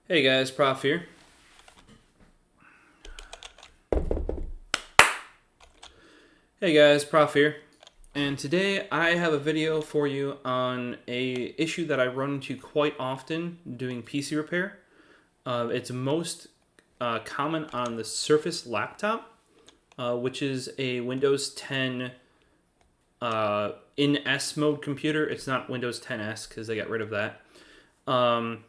Hey guys, Prof here. Hey guys, Prof here. And today I have a video for you on a issue that I run into quite often doing PC repair. It's most common on the Surface laptop, which is a Windows 10 in S mode computer. It's not Windows 10S because they got rid of that. And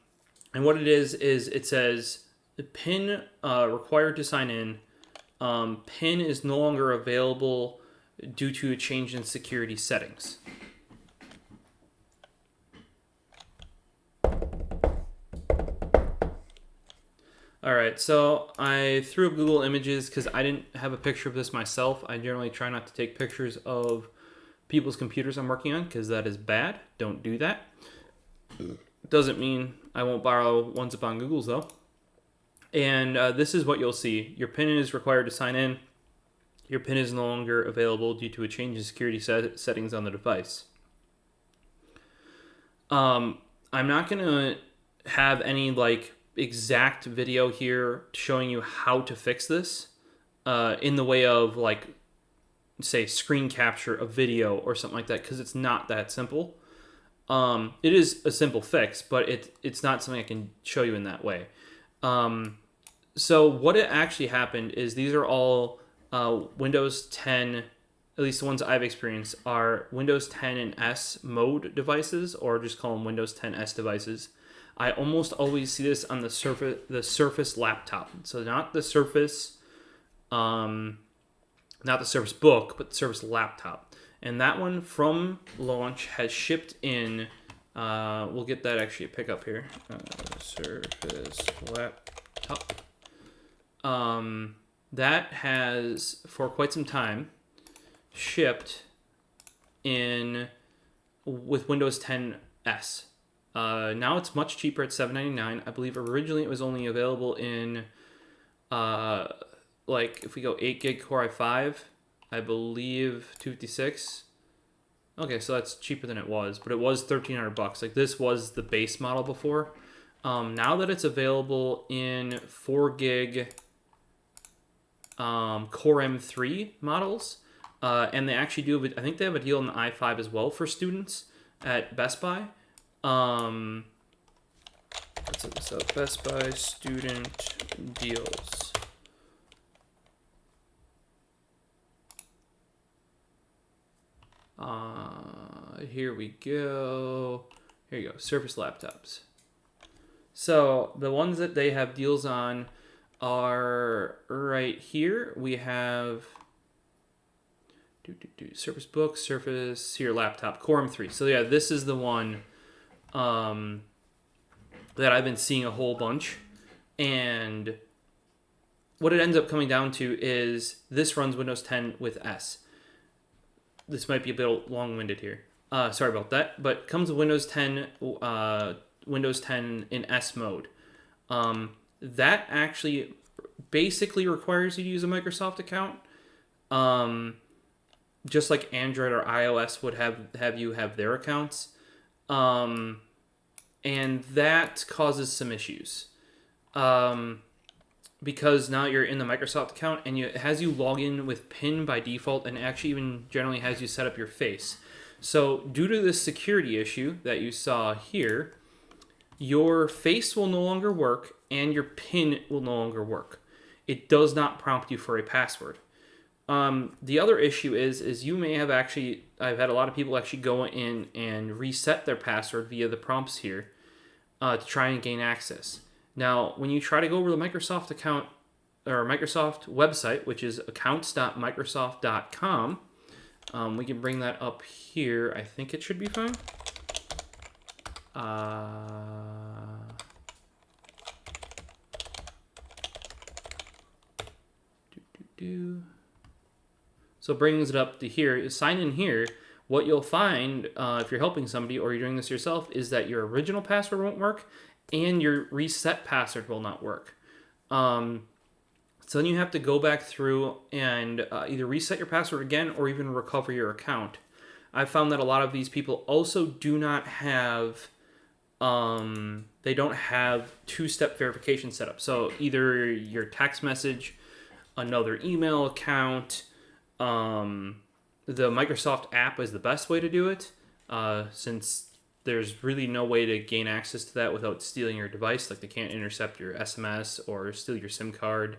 what it is it says the PIN required to sign in. PIN is no longer available due to a change in security settings. Alright, so I threw up Google Images because I didn't have a picture of this myself. I generally try not to take pictures of people's computers I'm working on because that is bad. Don't do that. Doesn't mean I won't borrow ones up on Google's though. And this is what you'll see. Your PIN is required to sign in. Your PIN is no longer available due to a change in security settings on the device. I'm not going to have any exact video here showing you how to fix this in the way of say screen capture a video or something like that, because it's not that simple. It is a simple fix, but it's not something I can show you in that way. So what it actually happened is these are all Windows 10, at least the ones I've experienced, are Windows 10 and S mode devices, or just call them Windows 10 S devices. I almost always see this on the Surface laptop. So not the Surface, not the Surface Book, but the Surface laptop. And that one from launch has shipped in, we'll get that actually a pickup here, Surface laptop. That has, for quite some time, shipped in with Windows 10 S. Now it's much cheaper at $7.99. I believe originally it was only available in, if we go 8 gig Core i5, I believe 256. Okay, so that's cheaper than it was, but it was $1,300. This was the base model before. Now that it's available in 4 gig Core M3 models, and they actually do, I think they have a deal on the i5 as well for students at Best Buy. Let's look this up. Best Buy student deals. Here we go. Here you go. Surface laptops. So the ones that they have deals on are right here. We have Surface Book, Surface here laptop, Core M3. So yeah, this is the one that I've been seeing a whole bunch. And what it ends up coming down to is this runs Windows 10 with S. This might be a bit long-winded here. Sorry about that. But comes with Windows 10 in S mode. That actually basically requires you to use a Microsoft account. Just like Android or iOS would have you have their accounts. And that causes some issues. Because now you're in the Microsoft account and it has you log in with PIN by default, and actually even generally has you set up your face. So due to this security issue that you saw here, your face will no longer work and your PIN will no longer work. It does not prompt you for a password. The other issue is you may have actually, I've had a lot of people actually go in and reset their password via the prompts here to try and gain access. Now, when you try to go over the Microsoft account or Microsoft website, which is accounts.microsoft.com, we can bring that up here. I think it should be fine. So it brings it up to here. Sign in here. What you'll find if you're helping somebody or you're doing this yourself is that your original password won't work and your reset password will not work. So then you have to go back through and either reset your password again or even recover your account. I found that a lot of these people also do not have they don't have two-step verification set up. So either your text message, another email account, the Microsoft app is the best way to do it, since there's really no way to gain access to that without stealing your device. Like they can't intercept your SMS or steal your SIM card.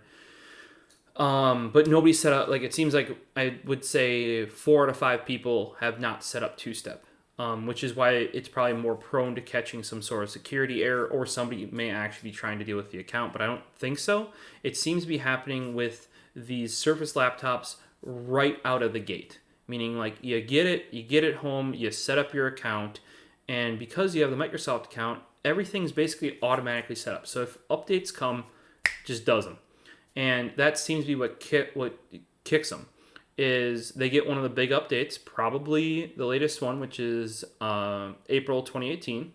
But nobody set up, like it seems like I would say 4 out of 5 people have not set up two-step, which is why it's probably more prone to catching some sort of security error, or somebody may actually be trying to deal with the account, but I don't think so. It seems to be happening with these Surface laptops right out of the gate, meaning like you get it home, you set up your account, and because you have the Microsoft account, everything's basically automatically set up. So if updates come, just does them. And that seems to be what kicks them, is they get one of the big updates, probably the latest one, which is April 2018,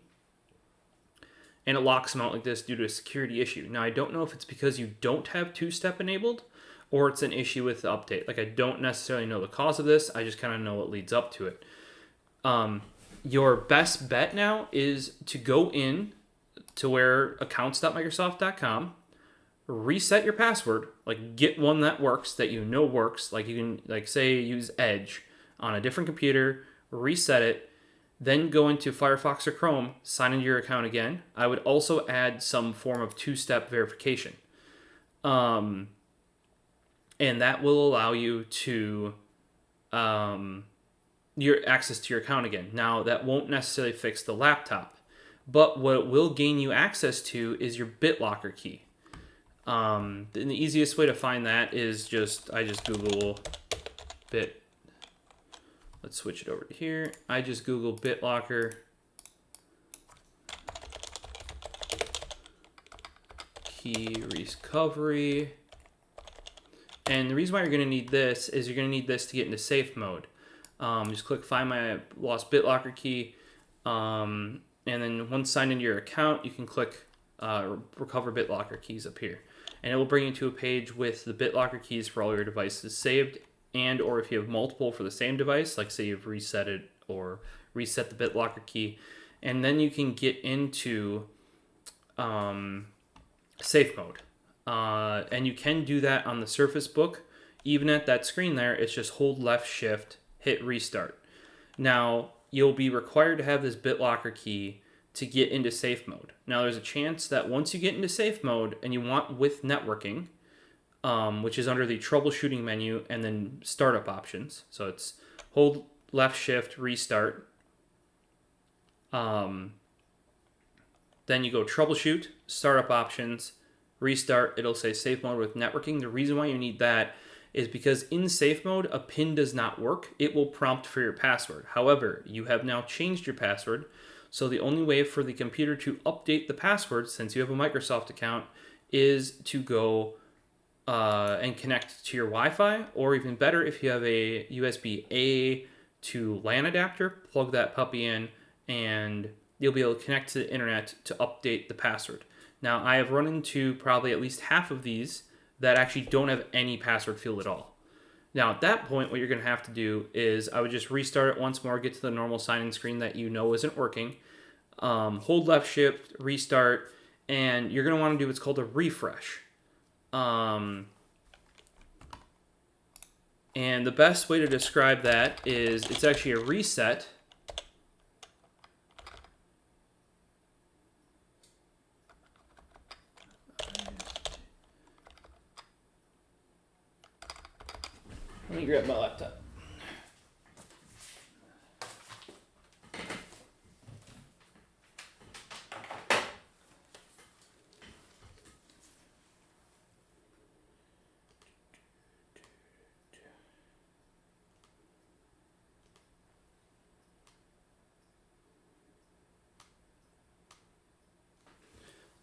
and it locks them out like this due to a security issue. Now, I don't know if it's because you don't have two-step enabled, or it's an issue with the update. Like, I don't necessarily know the cause of this. I just kind of know what leads up to it. Your best bet now is to go in to where accounts.microsoft.com, reset your password, like get one that works, that you know works. Like you can, like say, use Edge on a different computer, reset it, then go into Firefox or Chrome, sign into your account again. I would also add some form of two-step verification. And that will allow you to your access to your account again. Now, that won't necessarily fix the laptop, but what it will gain you access to is your BitLocker key. And the easiest way to find that is I just Google let's switch it over to here. I just Google BitLocker key recovery. And the reason why you're going to need this is you're going to need this to get into safe mode. Just click Find My Lost BitLocker Key. And then once signed into your account, you can click Recover BitLocker Keys up here. And it will bring you to a page with the BitLocker keys for all your devices saved, and or if you have multiple for the same device, like say you've reset it or reset the BitLocker key. And then you can get into safe mode. And you can do that on the Surface Book. Even at that screen there, it's just hold left shift, hit restart. Now, you'll be required to have this BitLocker key to get into safe mode. Now, there's a chance that once you get into safe mode and you want with networking, which is under the troubleshooting menu and then startup options. So it's hold left shift, restart. Then you go troubleshoot, startup options, restart. It'll say safe mode with networking. The reason why you need that is because in safe mode, a PIN does not work. It will prompt for your password. However, you have now changed your password. So the only way for the computer to update the password, since you have a Microsoft account, is to go and connect to your Wi-Fi, or even better, if you have a USB-A to LAN adapter, plug that puppy in, and you'll be able to connect to the internet to update the password. Now, I have run into probably at least half of these that actually don't have any password field at all. Now, at that point, what you're going to have to do is I would just restart it once more, get to the normal sign-in screen that you know isn't working, hold left shift, restart, and you're going to want to do what's called a refresh. And the best way to describe that is it's actually a reset. Let me grab my laptop.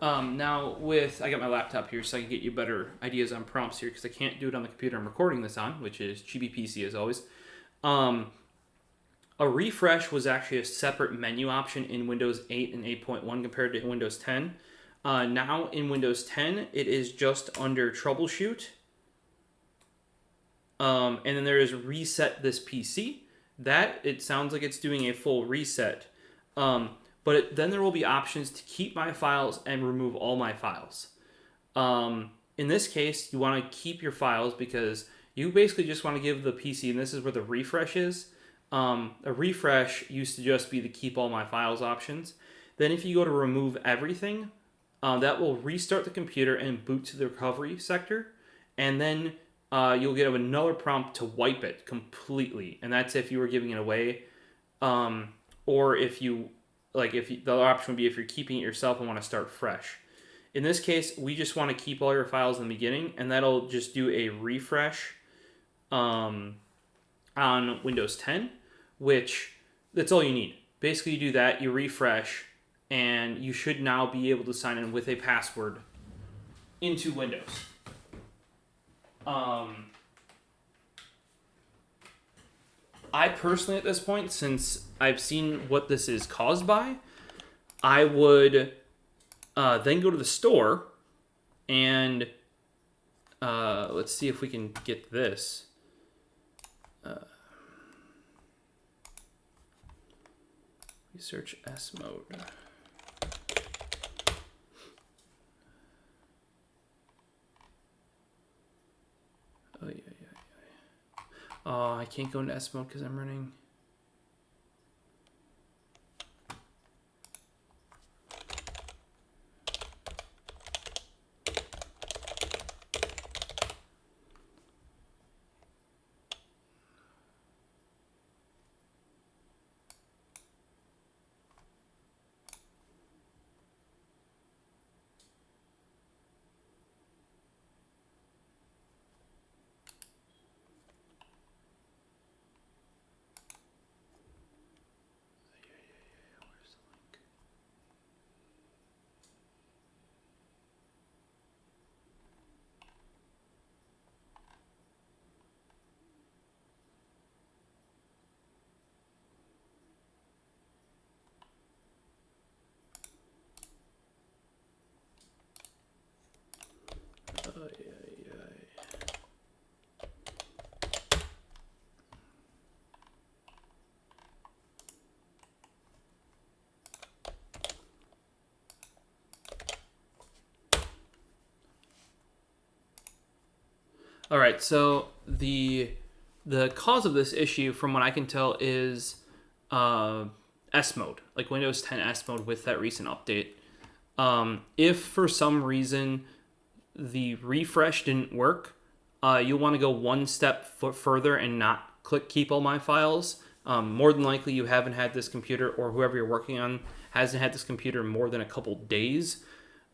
Now I got my laptop here so I can get you better ideas on prompts here because I can't do it on the computer I'm recording this on, which is GBPC as always. A refresh was actually a separate menu option in Windows 8 and 8.1 compared to Windows 10. Now in Windows 10, it is just under troubleshoot. And then there is reset this PC. That, it sounds like it's doing a full reset. Then there will be options to keep my files and remove all my files. In this case, you want to keep your files because you basically just want to give the PC, and this is where the refresh is. A refresh used to just be the keep all my files options. Then if you go to remove everything, that will restart the computer and boot to the recovery sector. And then you'll get another prompt to wipe it completely. And that's if you were giving it away. Or if you, the other option would be if you're keeping it yourself and want to start fresh. In this case, we just want to keep all your files in the beginning, and that'll just do a refresh on Windows 10, which that's all you need. Basically, you do that, you refresh, and you should now be able to sign in with a password into Windows. I personally, at this point, since I've seen what this is caused by, I would then go to the store and let's see if we can get this. We search S mode. Oh, yeah. Oh, I can't go into S mode because I'm running. All right, so the cause of this issue, from what I can tell, is S mode, like Windows 10 S mode with that recent update. If for some reason the refresh didn't work, you'll want to go one step further and not click keep all my files. More than likely, you haven't had this computer, or whoever you're working on hasn't had this computer more than a couple days,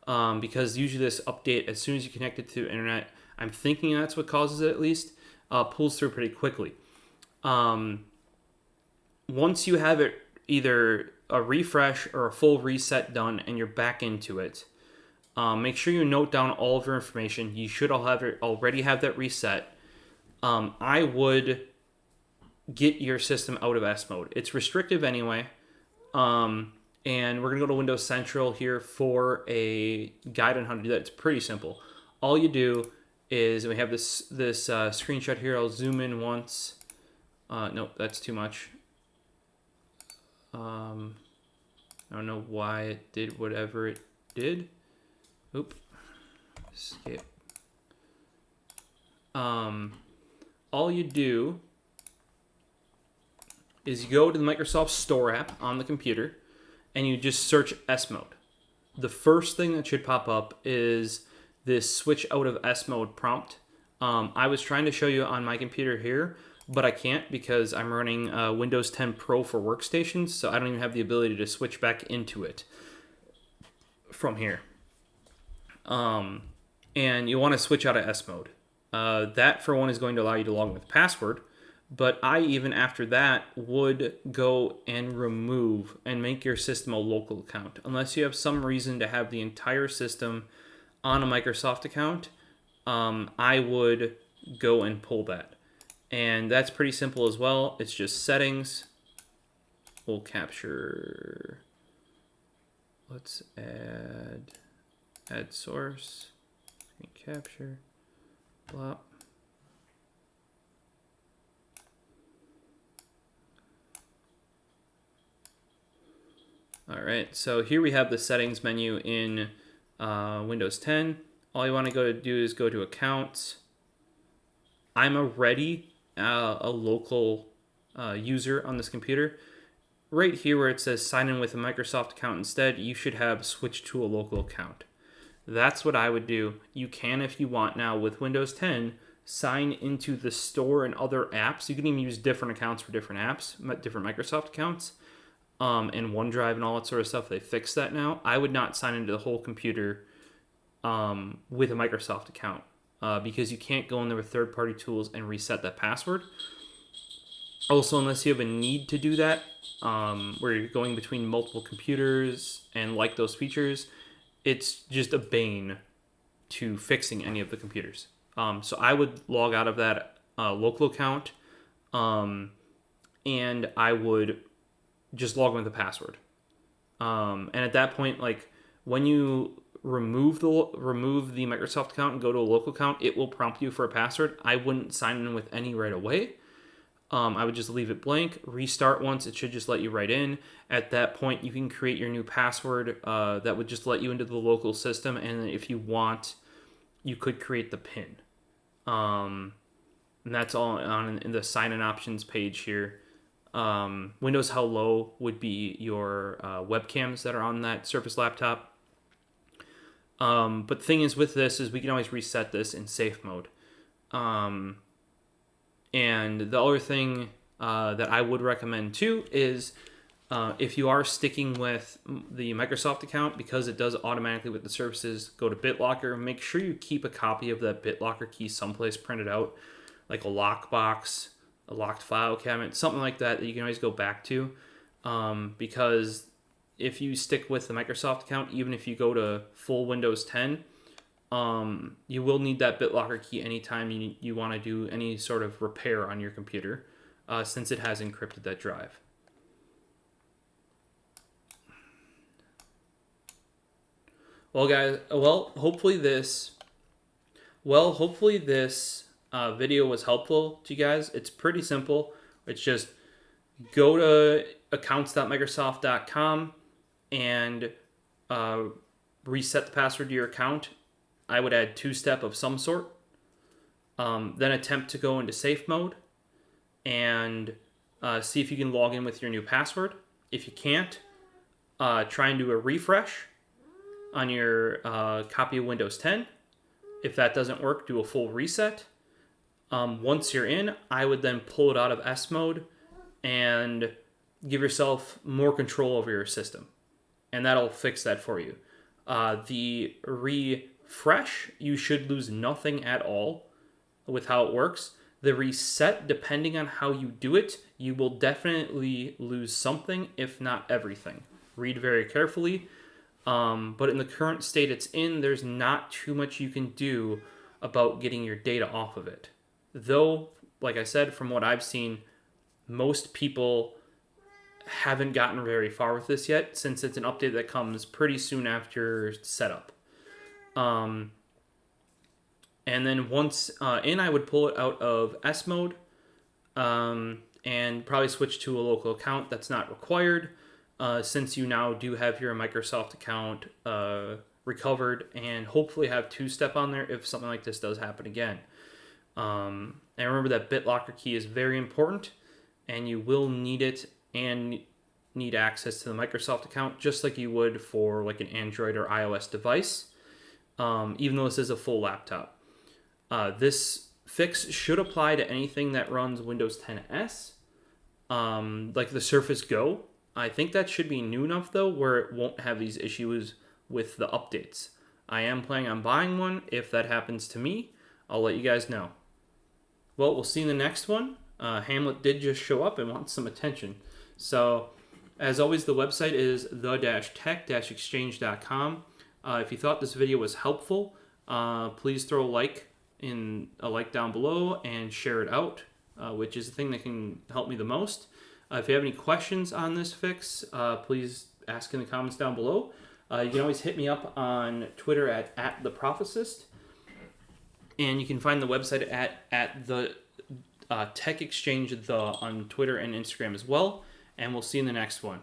because usually this update, as soon as you connect it to the internet, I'm thinking that's what causes it at least, pulls through pretty quickly. Once you have it either a refresh or a full reset done and you're back into it, make sure you note down all of your information. You should already have that reset. I would get your system out of S mode. It's restrictive anyway. And we're going to go to Windows Central here for a guide on how to do that. It's pretty simple. All you do is, we have this screenshot here. I'll zoom in once. Nope, that's too much. I don't know why it did whatever it did. Oop. Escape. All you do is you go to the Microsoft Store app on the computer and you just search S mode. The first thing that should pop up is this switch out of S mode prompt. I was trying to show you on my computer here, but I can't because I'm running Windows 10 Pro for workstations, so I don't even have the ability to switch back into it from here. And you want to switch out of S mode. That, for one, is going to allow you to log in with password, but I, even after that, would go and remove and make your system a local account. Unless you have some reason to have the entire system on a Microsoft account, I would go and pull that. And that's pretty simple as well. It's just settings. We'll capture, let's add source, capture, blop. All right, so here we have the settings menu in Windows 10. All you want to do is go to Accounts. I'm already a local user on this computer. Right here where it says sign in with a Microsoft account instead, you should have switched to a local account. That's what I would do. You can, if you want now with Windows 10, sign into the store and other apps. You can even use different accounts for different apps, different Microsoft accounts, and OneDrive and all that sort of stuff. They fixed that now. I would not sign into the whole computer with a Microsoft account because you can't go in there with third-party tools and reset that password. Also, unless you have a need to do that, where you're going between multiple computers and like those features, it's just a bane to fixing any of the computers. So I would log out of that local account, and I would just log in with a password. And at that point, like when you remove the Microsoft account and go to a local account, it will prompt you for a password. I wouldn't sign in with any right away. I would just leave it blank, restart once, it should just let you right in. At that point, you can create your new password that would just let you into the local system, and if you want, you could create the PIN. And that's all on in the sign-in options page here. Windows Hello would be your webcams that are on that Surface laptop. But the thing is with this is we can always reset this in safe mode. And the other thing that I would recommend too is if you are sticking with the Microsoft account, because it does automatically with the services, go to BitLocker. Make sure you keep a copy of that BitLocker key someplace printed out, like a lockbox, a locked file cabinet, something like that you can always go back to. Because if you stick with the Microsoft account, even if you go to full Windows 10, you will need that BitLocker key anytime you want to do any sort of repair on your computer, since it has encrypted that drive. Well, guys, hopefully this video was helpful to you guys. It's pretty simple. It's just go to accounts.microsoft.com and reset the password to your account. I would add two-step of some sort. Then attempt to go into safe mode and see if you can log in with your new password. If you can't, try and do a refresh on your copy of Windows 10. If that doesn't work, do a full reset. Once you're in, I would then pull it out of S mode and give yourself more control over your system. And that'll fix that for you. The refresh, you should lose nothing at all with how it works. The reset, depending on how you do it, you will definitely lose something, if not everything. Read very carefully. But in the current state it's in, there's not too much you can do about getting your data off of it. Though, like I said, from what I've seen, most people haven't gotten very far with this yet, since it's an update that comes pretty soon after setup. And then once in, I would pull it out of S mode and probably switch to a local account. That's not required. Since you now do have your Microsoft account recovered, and hopefully have two-step on there if something like this does happen again. And remember that BitLocker key is very important, and you will need it and need access to the Microsoft account just like you would for like an Android or iOS device, even though this is a full laptop. This fix should apply to anything that runs Windows 10S, like the Surface Go. I think that should be new enough, though, where it won't have these issues with the updates. I am planning on buying one. If that happens to me, I'll let you guys know. Well, we'll see in the next one. Hamlet did just show up and wants some attention. So, as always, the website is the-tech-exchange.com. If you thought this video was helpful, please throw a like down below and share it out, which is the thing that can help me the most. If you have any questions on this fix, please ask in the comments down below. You can always hit me up on Twitter at @theprophecist, and you can find the website at the Tech Exchange on Twitter and Instagram as well. And we'll see you in the next one.